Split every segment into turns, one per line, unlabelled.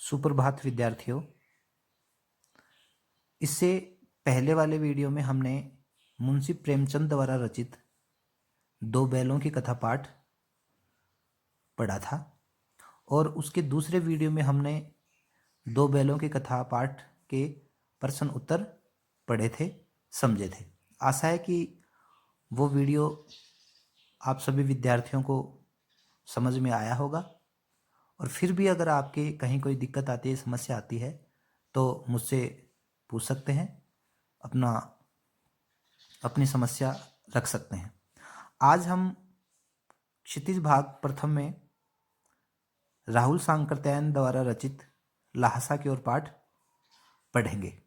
सुप्रभात विद्यार्थियों। इससे पहले वाले वीडियो में हमने मुंशी प्रेमचंद द्वारा रचित दो बैलों की कथा पाठ पढ़ा था और उसके दूसरे वीडियो में हमने दो बैलों की कथा पाठ के प्रश्न उत्तर पढ़े थे, समझे थे। आशा है कि वो वीडियो आप सभी विद्यार्थियों को समझ में आया होगा और फिर भी अगर आपके कहीं कोई दिक्कत आती है, समस्या आती है तो मुझसे पूछ सकते हैं, अपनी समस्या रख सकते हैं। आज हम क्षितिज भाग प्रथम में राहुल सांकृत्यायन द्वारा रचित ल्हासा की ओर पाठ पढ़ेंगे।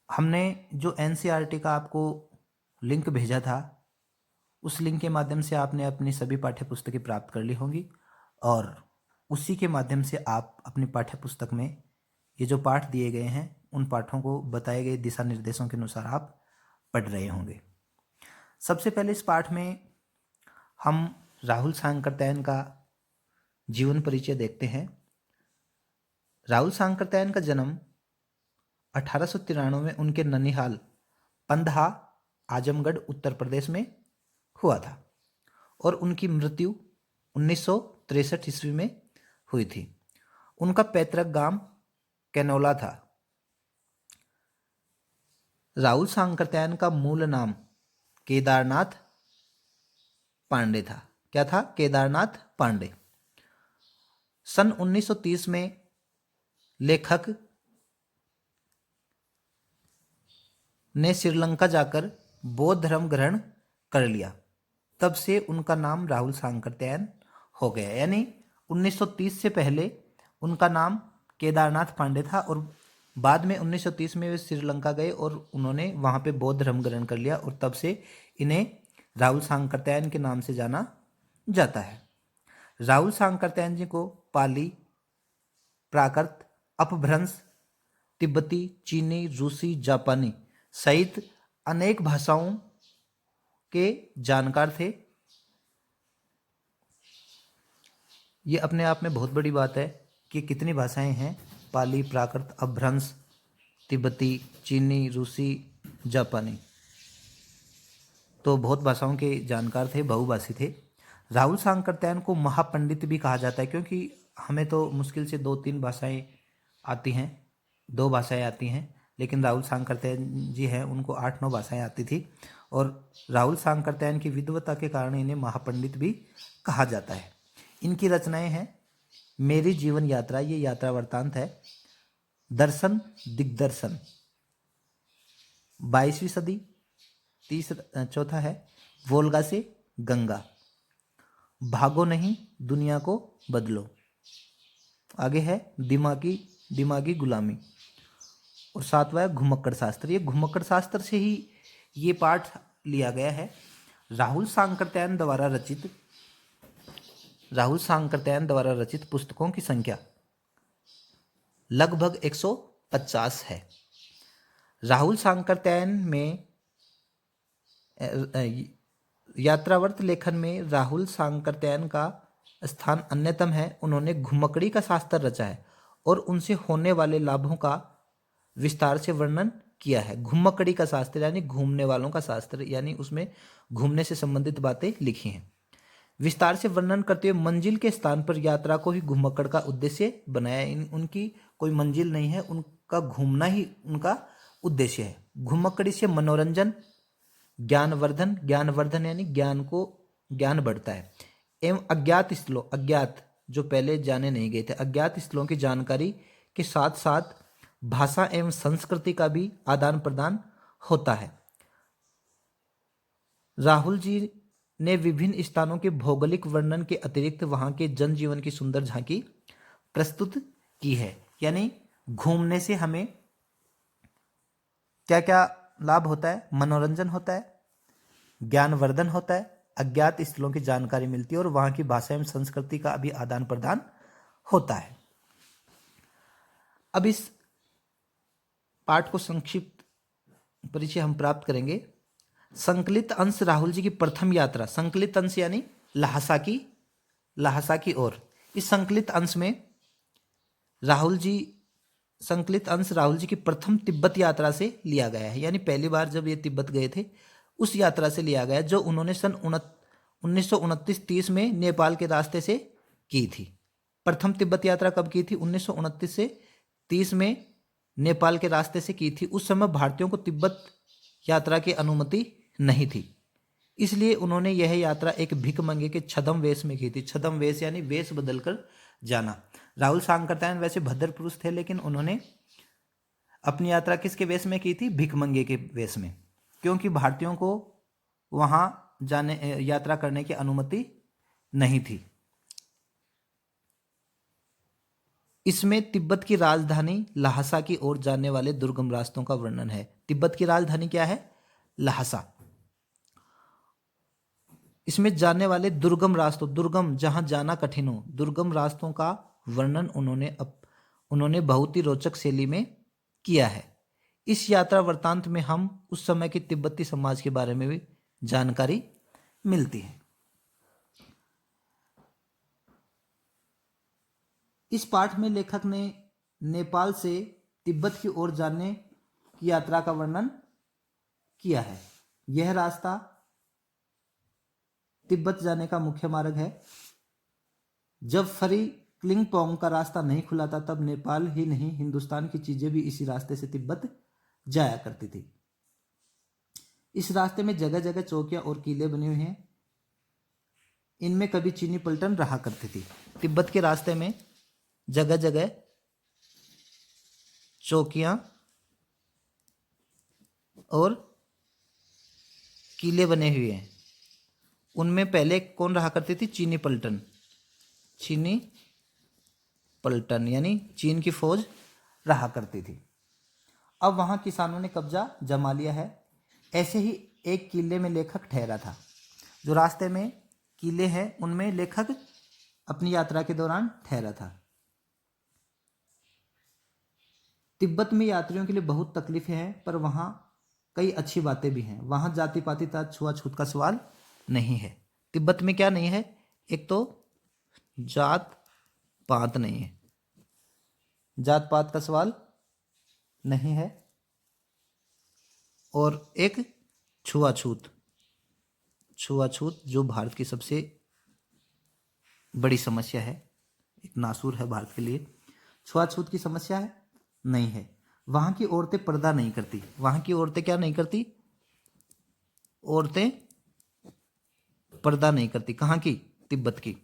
हमने जो एनसीईआरटी का आपको लिंक भेजा था, उस लिंक के माध्यम से आपने अपनी सभी पाठ्य पुस्तकें प्राप्त कर ली होंगी और उसी के माध्यम से आप अपनी पाठ्य पुस्तक में ये जो पाठ दिए गए हैं उन पाठों को बताए गए दिशा निर्देशों के अनुसार आप पढ़ रहे होंगे। सबसे पहले इस पाठ में हम राहुल सांकृत्यायन का जीवन परिचय देखते हैं। राहुल सांकृत्यायन का जन्म 1893 में उनके ननिहाल पंदहा आजमगढ़ उत्तर प्रदेश में हुआ था और उनकी मृत्यु 1963 ईस्वी में हुई थी। उनका पैतृक गांव कैनोला था। राहुल सांकृत्यायन का मूल नाम केदारनाथ पांडे था। क्या था? केदारनाथ पांडे। सन 1930 में लेखक ने श्रीलंका जाकर बौद्ध धर्म ग्रहण कर लिया। तब से उनका नाम राहुल सांकृत्यायन हो गया। यानी 1930 से पहले उनका नाम केदारनाथ पांडे था और बाद में 1930 में वे श्रीलंका गए और उन्होंने वहाँ पे बौद्ध धर्म ग्रहण कर लिया और तब से इन्हें राहुल सांकृत्यायन के नाम से जाना जाता है। राहुल सांकृत्यायन जी को पाली, प्राकृत, अपभ्रंश, तिब्बती, चीनी, रूसी, जापानी सहित अनेक भाषाओं के जानकार थे। ये अपने आप में बहुत बड़ी बात है कि कितनी भाषाएं हैं, पाली, प्राकृत, अपभ्रंश, तिब्बती, चीनी, रूसी, जापानी, तो बहुत भाषाओं के जानकार थे, बहुभाषी थे। राहुल सांकृत्यायन को महापंडित भी कहा जाता है क्योंकि हमें तो मुश्किल से 2-3 भाषाएं आती हैं, 2 भाषाएं आती हैं, लेकिन राहुल सांकृत्यायन जी हैं उनको 8-9 भाषाएं आती थी और राहुल सांकृत्यायन की विद्वता के कारण इन्हें महापंडित भी कहा जाता है। इनकी रचनाएं हैं मेरी जीवन यात्रा, ये यात्रा वृत्तांत है। दर्शन दिग्दर्शन 22वीं सदी, चौथा है वोल्गा से गंगा, भागो नहीं दुनिया को बदलो, आगे है दिमागी गुलामी और 7वां है घुमक्कड़ शास्त्र। ये घुमक्कड़ शास्त्र से ही ये पाठ लिया गया है। राहुल सांकृत्यायन द्वारा रचित पुस्तकों की संख्या लगभग 150 है। राहुल सांकृत्यायन में यात्रावर्त लेखन में राहुल सांकृत्यायन का स्थान अन्यतम है। उन्होंने घुमक्कड़ी का शास्त्र रचा है और उनसे होने वाले लाभों का विस्तार से वर्णन किया है। घुमक्कड़ी का शास्त्र यानी घूमने वालों का शास्त्र, यानी उसमें घूमने से संबंधित बातें लिखी हैं। विस्तार से वर्णन करते हुए मंजिल के स्थान पर यात्रा को ही घुमक्कड़ का उद्देश्य बनाया। उनकी कोई मंजिल नहीं है, उनका घूमना ही उनका उद्देश्य है। घुमक्कड़ी से मनोरंजन, ज्ञानवर्धन यानी ज्ञान बढ़ता है एवं अज्ञात जो पहले जाने नहीं गए थे, अज्ञात स्थलों की जानकारी के साथ साथ भाषा एवं संस्कृति का भी आदान प्रदान होता है। राहुल जी ने विभिन्न स्थानों के भौगोलिक वर्णन के अतिरिक्त वहां के जनजीवन की सुंदर झांकी प्रस्तुत की है। यानी घूमने से हमें क्या क्या लाभ होता है? मनोरंजन होता है, ज्ञानवर्धन होता है, अज्ञात स्थलों की जानकारी मिलती है और वहां की भाषा एवं संस्कृति का भी आदान प्रदान होता है। अब इस पाठ को संक्षिप्त परिचय हम प्राप्त करेंगे। संकलित अंश राहुल जी की प्रथम यात्रा, संकलित अंश यानी ल्हासा की ल्हासा की ओर। इस संकलित अंश राहुल जी की प्रथम तिब्बत यात्रा से लिया गया है, यानी पहली बार जब ये तिब्बत गए थे उस यात्रा से लिया गया, जो उन्होंने सन 1929-30 में नेपाल के रास्ते से की थी। प्रथम तिब्बत यात्रा कब की थी? 1929 से 30 में नेपाल के रास्ते से की थी। उस समय भारतीयों को तिब्बत यात्रा की अनुमति नहीं थी, इसलिए उन्होंने यह यात्रा एक भिखमंगे के छद्म वेश में की थी। छद्म वेश यानी वेश बदलकर जाना। राहुल सांकरतायन वैसे भद्र पुरुष थे, लेकिन उन्होंने अपनी यात्रा किसके वेश में की थी? भिखमंगे के वेश में, क्योंकि भारतीयों को वहां जाने यात्रा करने की अनुमति नहीं थी। इसमें तिब्बत की राजधानी ल्हासा की ओर जाने वाले दुर्गम रास्तों का वर्णन है। तिब्बत की राजधानी क्या है? ल्हासा। इसमें जाने वाले दुर्गम रास्तों, दुर्गम जहां जाना कठिन हो, दुर्गम रास्तों का वर्णन उन्होंने बहुत ही रोचक शैली में किया है। इस यात्रा वृत्तांत में हम उस समय के तिब्बती समाज के बारे में भी जानकारी मिलती है। इस पाठ में लेखक ने नेपाल से तिब्बत की ओर जाने की यात्रा का वर्णन किया है। यह रास्ता तिब्बत जाने का मुख्य मार्ग है। जब फरी क्लिंगपोंग का रास्ता नहीं खुला था, तब नेपाल ही नहीं हिंदुस्तान की चीजें भी इसी रास्ते से तिब्बत जाया करती थी। इस रास्ते में जगह जगह चौकियां और किले बने हुए हैं। इनमें कभी चीनी पलटन रहा करती थी। तिब्बत के रास्ते में जगह जगह चौकियां और किले बने हुए हैं। उनमें पहले कौन रहा करती थी? चीनी पलटन। चीनी पलटन यानी चीन की फौज रहा करती थी। अब वहां किसानों ने कब्जा जमा लिया है। ऐसे ही एक किले में लेखक ठहरा था। जो रास्ते में किले हैं उनमें लेखक अपनी यात्रा के दौरान ठहरा था। तिब्बत में यात्रियों के लिए बहुत तकलीफें हैं, पर वहाँ कई अच्छी बातें भी हैं। वहाँ जाति पाति तथा छुआछूत का सवाल नहीं है। तिब्बत में क्या नहीं है? एक तो जात पात नहीं है, जात पात का सवाल नहीं है, और एक छुआछूत जो भारत की सबसे बड़ी समस्या है, एक नासूर है भारत के लिए। छुआछूत की समस्या है नहीं है। वहां की औरतें पर्दा नहीं करती। वहां की औरतें क्या नहीं करती? औरतें पर्दा नहीं करती। कहाँ की? तिब्बत की।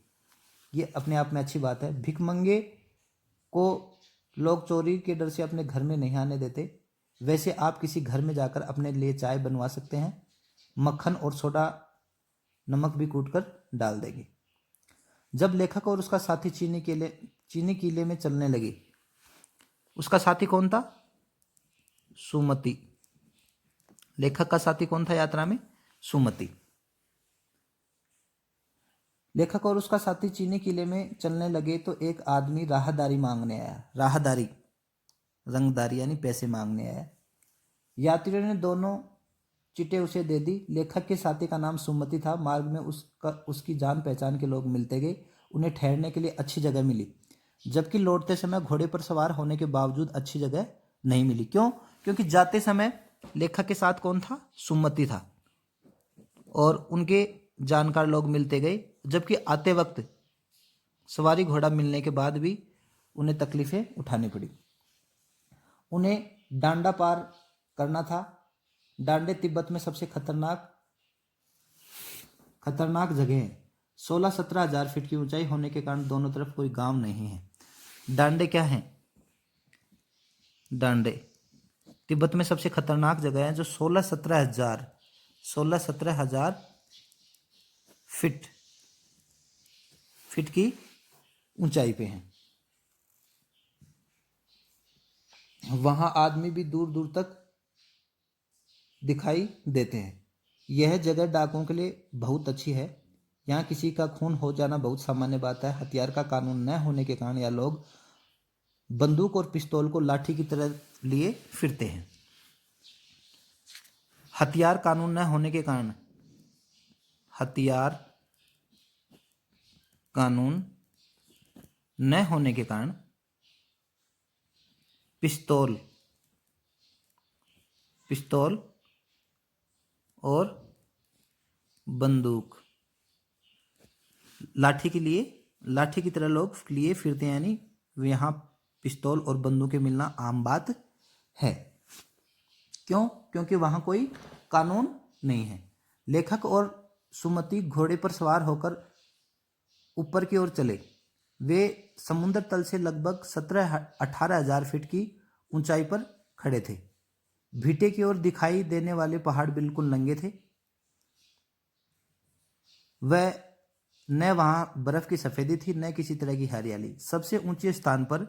ये अपने आप में अच्छी बात है। भिखमंगे को लोग चोरी के डर से अपने घर में नहीं आने देते। वैसे आप किसी घर में जाकर अपने लिए चाय बनवा सकते हैं। मक्खन और सोडा नमक भी कूटकर डाल देंगे। जब लेखक और उसका साथी चीनी किले में चलने लगे, उसका साथी कौन था? सुमति। लेखक का साथी कौन था यात्रा में? सुमति। लेखक और उसका साथी चीनी किले में चलने लगे तो एक आदमी राहदारी मांगने आया। राहदारी, रंगदारी यानी पैसे मांगने आया। यात्रियों ने दोनों चिट्टे उसे दे दी। लेखक के साथी का नाम सुमति था। मार्ग में उसकी जान पहचान के लोग मिलते गए। उन्हें ठहरने के लिए अच्छी जगह मिली, जबकि लौटते समय घोड़े पर सवार होने के बावजूद अच्छी जगह नहीं मिली। क्यों? क्योंकि जाते समय लेखक के साथ कौन था? सुमति था, और उनके जानकार लोग मिलते गए, जबकि आते वक्त सवारी घोड़ा मिलने के बाद भी उन्हें तकलीफें उठानी पड़ी। उन्हें डांडा पार करना था। डांडे तिब्बत में सबसे खतरनाक जगह है। 16-17 हजार फीट की ऊंचाई होने के कारण दोनों तरफ कोई गांव नहीं है। डांडे क्या है? डांडे तिब्बत में सबसे खतरनाक जगह है, जो 16-17 हजार फीट की ऊंचाई पे है। वहां आदमी भी दूर दूर तक दिखाई देते हैं। यह जगह डाकुओं के लिए बहुत अच्छी है। यहाँ किसी का खून हो जाना बहुत सामान्य बात है। हथियार का कानून न होने के कारण यह लोग बंदूक और पिस्तौल को लाठी की तरह लिए फिरते हैं। हथियार कानून न होने के कारण, हथियार कानून न होने के कारण पिस्तौल और बंदूक, लाठी के लिए, लाठी की तरह लोग लिए फिरते हैं, यानी यहाँ पिस्तौल और बंदूकें मिलना आम बात है। क्यों? क्योंकि वहाँ कोई कानून नहीं है। लेखक और सुमति घोड़े पर सवार होकर ऊपर की ओर चले। वे समुद्र तल से लगभग 17-18 हजार फीट की ऊंचाई पर खड़े थे। भीटे की ओर दिखाई देने वाले पहाड़ बिल्कुल नंगे थे। वह न वहां बर्फ की सफेदी थी, न किसी तरह की हरियाली। सबसे ऊंचे स्थान पर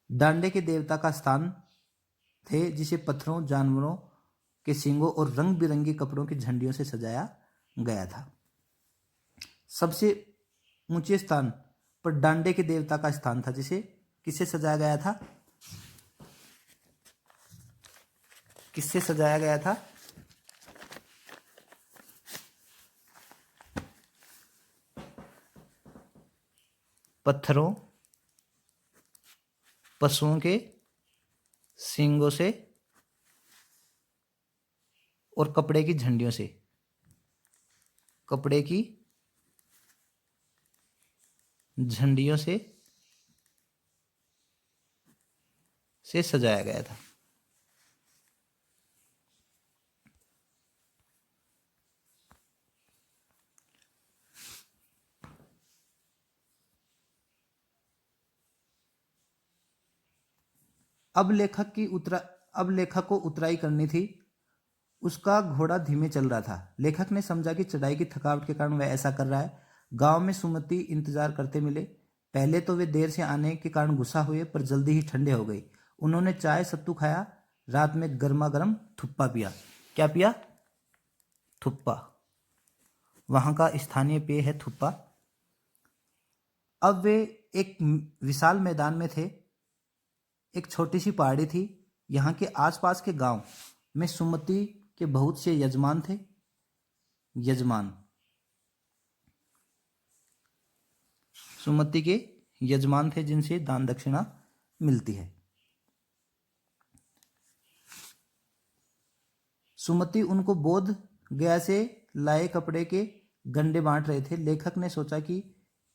डांडे के देवता का स्थान थे, जिसे पत्थरों, जानवरों के सींगों और रंग बिरंगी कपड़ों की झंडियों से सजाया गया था। सबसे ऊंचे स्थान पर डांडे के देवता का स्थान था, जिसे किससे सजाया गया था? किससे सजाया गया था? पत्थरों, पशुओं के सींगों से और कपड़े की झंडियों से, कपड़े की झंडियों से सजाया गया था। अब लेखक को उतराई करनी थी। उसका घोड़ा धीमे चल रहा था। लेखक ने समझा कि चढ़ाई की थकावट के कारण वह ऐसा कर रहा है। गांव में सुमति इंतजार करते मिले। पहले तो वे देर से आने के कारण गुस्सा हुए, पर जल्दी ही ठंडे हो गए। उन्होंने चाय सत्तू खाया, रात में गर्मा गर्म थुप्पा पिया। क्या पिया? थुप्पा। वहां का स्थानीय पेय है थुप्पा। अब वे एक विशाल मैदान में थे। एक छोटी सी पहाड़ी थी। यहाँ के आसपास के गांव में सुमति के बहुत से यजमान थे। सुमति के यजमान थे, जिनसे दान दक्षिणा मिलती है। सुमति उनको बोध गया से लाए कपड़े के गंडे बांट रहे थे। लेखक ने सोचा कि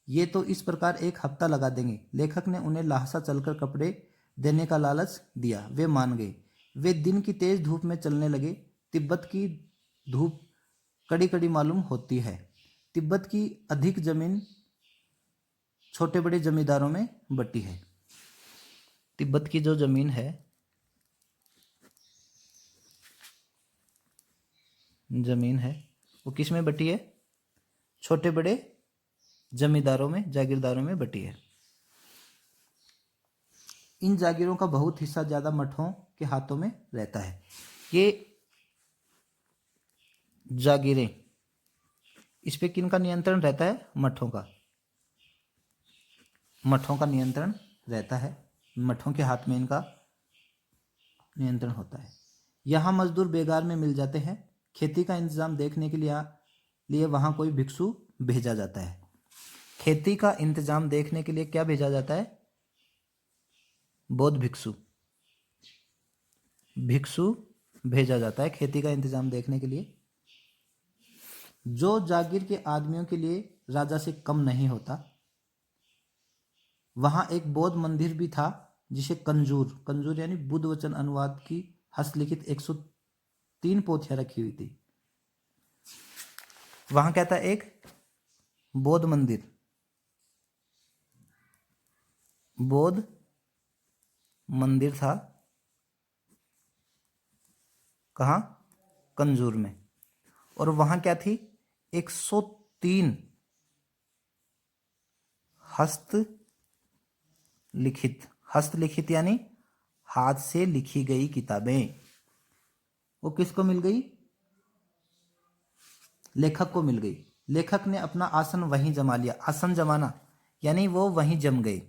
ये तो इस प्रकार एक हफ्ता लगा देंगे। लेखक ने उन्हें लाहसा चलकर कपड़े देने का लालच दिया। वे मान गए। वे दिन की तेज धूप में चलने लगे। तिब्बत की धूप कड़ी कड़ी मालूम होती है। तिब्बत की अधिक जमीन छोटे बड़े जमींदारों में बटी है। तिब्बत की जो जमीन है, वो किस में बटी है? छोटे बड़े जमींदारों में, जागीरदारों में बटी है। इन जागीरों का बहुत हिस्सा ज्यादा मठों के हाथों में रहता है। ये जागीरें, इस पे किन का नियंत्रण रहता है? मठों का नियंत्रण रहता है। मठों के हाथ में इनका नियंत्रण होता है। यहाँ मजदूर बेगार में मिल जाते हैं। खेती का इंतजाम देखने के लिए वहाँ कोई भिक्षु भेजा जाता है। खेती का इंतजाम देखने के लिए क्या भेजा जाता है? बौद्ध भिक्षु भेजा जाता है खेती का इंतजाम देखने के लिए, जो जागीर के आदमियों के लिए राजा से कम नहीं होता। वहां एक बौद्ध मंदिर भी था, जिसे कंजूर यानी बुद्ध वचन अनुवाद की हस्तलिखित 103 पोथियां रखी हुई थी। वहां क्या था? एक बौद्ध मंदिर था। कहाँ? कंजूर में। और वहां क्या थी? 103 हस्तलिखित यानी हाथ से लिखी गई किताबें। वो किसको मिल गई? लेखक को मिल गई। लेखक ने अपना आसन वहीं जमा लिया। आसन जमाना यानी वो वहीं जम गए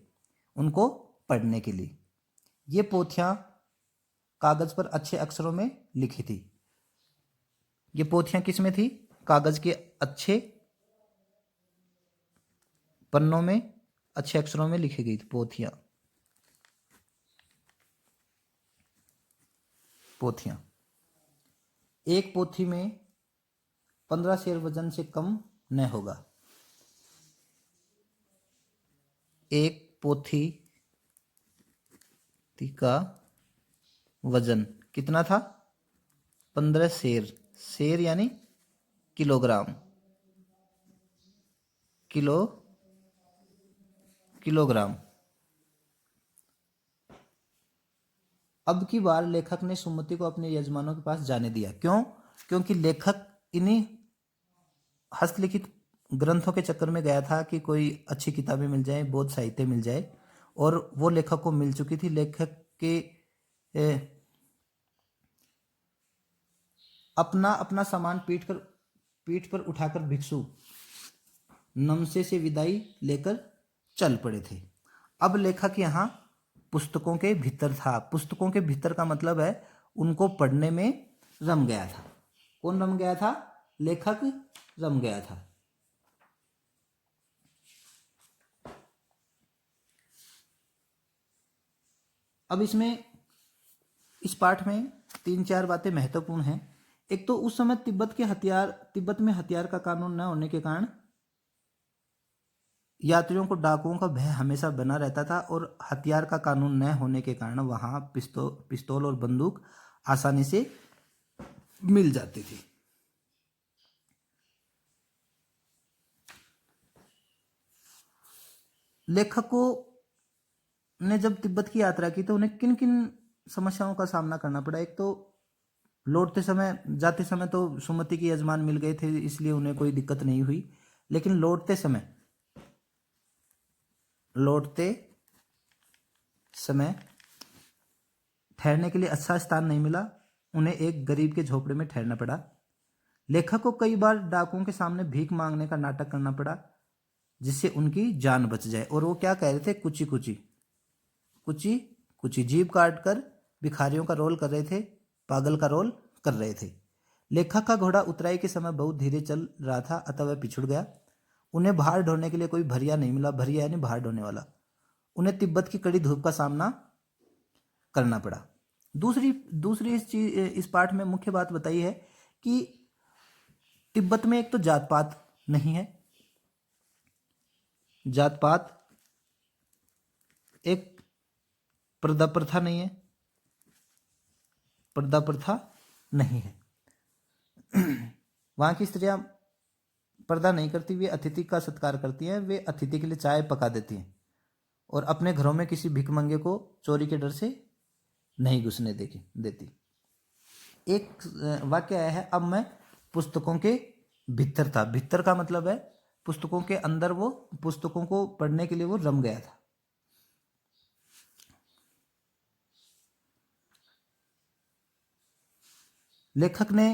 उनको पढ़ने के लिए। ये पोथियां कागज पर अच्छे अक्षरों में लिखी थी। ये पोथियां किस में थी? कागज के अच्छे पन्नों में अच्छे अक्षरों में लिखी गई थी। पोथियां, पोथियां। एक पोथी में 15 शेर वजन से कम न होगा। एक पोथी का वजन कितना था? 15 शेर। शेर यानी किलोग्राम, किलोग्राम। अब की बार लेखक ने सुमति को अपने यजमानों के पास जाने दिया। क्यों? क्योंकि लेखक इन्हीं हस्तलिखित ग्रंथों के चक्कर में गया था कि कोई अच्छी किताबें मिल जाए, बौद्ध साहित्य मिल जाए, और वो लेखक को मिल चुकी थी। लेखक के अपना अपना सामान पीठ पर उठाकर भिक्षु नमसे से विदाई लेकर चल पड़े थे। अब लेखक यहाँ पुस्तकों के भीतर था। पुस्तकों के भीतर का मतलब है उनको पढ़ने में रम गया था। कौन रम गया था? लेखक रम गया था। अब इसमें, इस पाठ में 3-4 बातें महत्वपूर्ण हैं। एक तो उस समय तिब्बत में हथियार का कानून न होने के कारण यात्रियों को डाकुओं का भय हमेशा बना रहता था, और हथियार का कानून न होने के कारण वहां पिस्तौल और बंदूक आसानी से मिल जाती थी। लेखकों ने जब तिब्बत की यात्रा की तो उन्हें किन किन समस्याओं का सामना करना पड़ा? एक तो लौटते समय, जाते समय तो सुमति के यजमान मिल गए थे, इसलिए उन्हें कोई दिक्कत नहीं हुई। लेकिन लौटते समय ठहरने के लिए अच्छा स्थान नहीं मिला। उन्हें एक गरीब के झोपड़े में ठहरना पड़ा। लेखक को कई बार डाकुओं के सामने भीख मांगने का नाटक करना पड़ा, जिससे उनकी जान बच जाए। और वो क्या कह रहे थे? कुची कुची, कुची कुची। जीभ काट कर भिखारियों का रोल कर रहे थे, पागल का रोल कर रहे थे। लेखक का घोड़ा उतराई के समय बहुत धीरे चल रहा था, अतः वह पिछुड़ गया। उन्हें भार ढोने के लिए कोई भरिया नहीं मिला। भरिया यानी भार ढोने वाला। उन्हें तिब्बत की कड़ी धूप का सामना करना पड़ा। दूसरी इस पाठ में मुख्य बात बताई है कि तिब्बत में एक तो जात पात नहीं है। जात पात, एक पर्दा प्रथा नहीं है। पर्दा प्रथा नहीं है। वहां की स्त्रियां पर्दा नहीं करती, वे अतिथि का सत्कार करती हैं। वे अतिथि के लिए चाय पका देती हैं और अपने घरों में किसी भिखमंगे को चोरी के डर से नहीं घुसने देती। एक वाक्य आया है, अब मैं पुस्तकों के भीतर था। भीतर का मतलब है पुस्तकों के अंदर, वो पुस्तकों को पढ़ने के लिए वो रम गया था। लेखक ने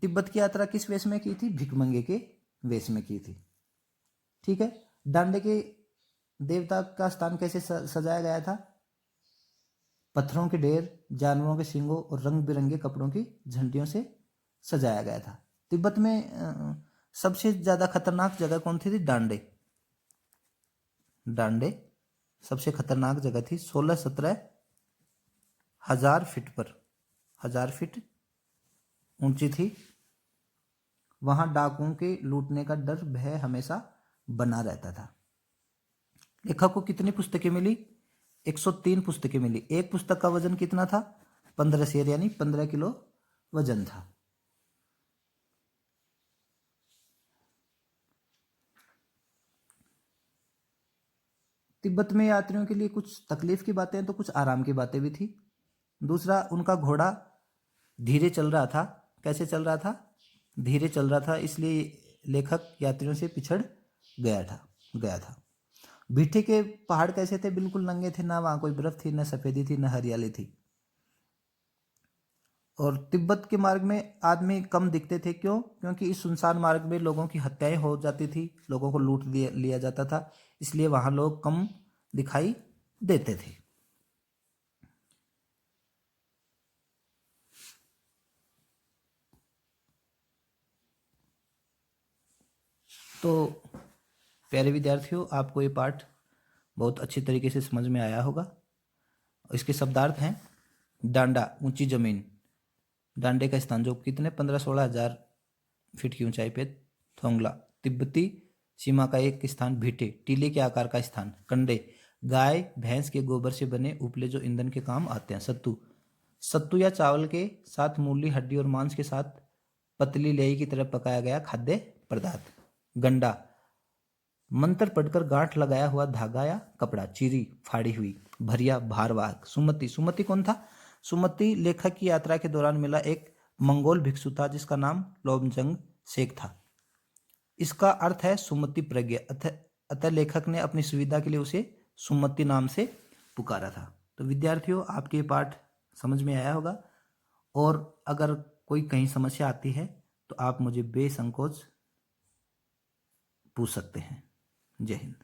तिब्बत की यात्रा किस वेश में की थी? भिखमंगे के वेश में की थी। ठीक है। डांडे के देवता का स्थान कैसे सजाया गया था? पत्थरों के ढेर, जानवरों के सींगों और रंग बिरंगे कपड़ों की झंडियों से सजाया गया था। तिब्बत में सबसे ज्यादा खतरनाक जगह कौन थी? डांडे। डांडे सबसे खतरनाक जगह थी। 16-17 हजार फीट पर, 1000 फीट ऊंची थी। वहां डाकुओं के लूटने का डर, भय हमेशा बना रहता था। लेखक को कितनी पुस्तकें मिली? 103 पुस्तकें मिली। एक पुस्तक का वजन कितना था? 15 शेर यानी 15 किलो वजन था। तिब्बत में यात्रियों के लिए कुछ तकलीफ की बातें तो कुछ आराम की बातें भी थी। दूसरा, उनका घोड़ा धीरे चल रहा था। कैसे चल रहा था? धीरे चल रहा था, इसलिए लेखक यात्रियों से पिछड़ गया था। बीठे के पहाड़ कैसे थे? बिल्कुल नंगे थे। ना वहां कोई बर्फ थी, ना सफेदी थी, ना हरियाली थी। और तिब्बत के मार्ग में आदमी कम दिखते थे। क्यों? क्योंकि इस सुनसान मार्ग में लोगों की हत्याएं हो जाती थी, लोगों को लूट लिया जाता था, इसलिए वहां लोग कम दिखाई देते थे। तो प्यारे विद्यार्थियों, आपको ये पाठ बहुत अच्छी तरीके से समझ में आया होगा। इसके शब्दार्थ हैं डांडा, ऊंची जमीन। डांडे का स्थान जो कितने 15-16 हजार फीट की ऊंचाई पे। थोंगला, तिब्बती सीमा का एक स्थान। भीटे, टीले के आकार का स्थान। कंडे, गाय भैंस के गोबर से बने उपले जो ईंधन के काम आते हैं। सत्तू, सत्तू या चावल के साथ मूली, हड्डी और मांस के साथ पतली लेई की तरह पकाया गया खाद्य पदार्थ। गंडा, मंत्र पढ़कर गांठ लगाया हुआ धागा या कपड़ा। चीरी, फाड़ी हुई। भरिया, भारवाहक। सुमति, सुमति कौन था? सुमति लेखक की यात्रा के दौरान मिला एक मंगोल भिक्षु था जिसका नाम लोमजंग शेख था। इसका अर्थ है सुमति प्रज्ञा। अतः लेखक ने अपनी सुविधा के लिए उसे सुमति नाम से पुकारा था। तो विद्यार्थियों, आपके ये पाठ समझ में आया होगा, और अगर कोई कहीं समस्या आती है तो आप मुझे बेसंकोच पूछ सकते हैं। जय हिंद।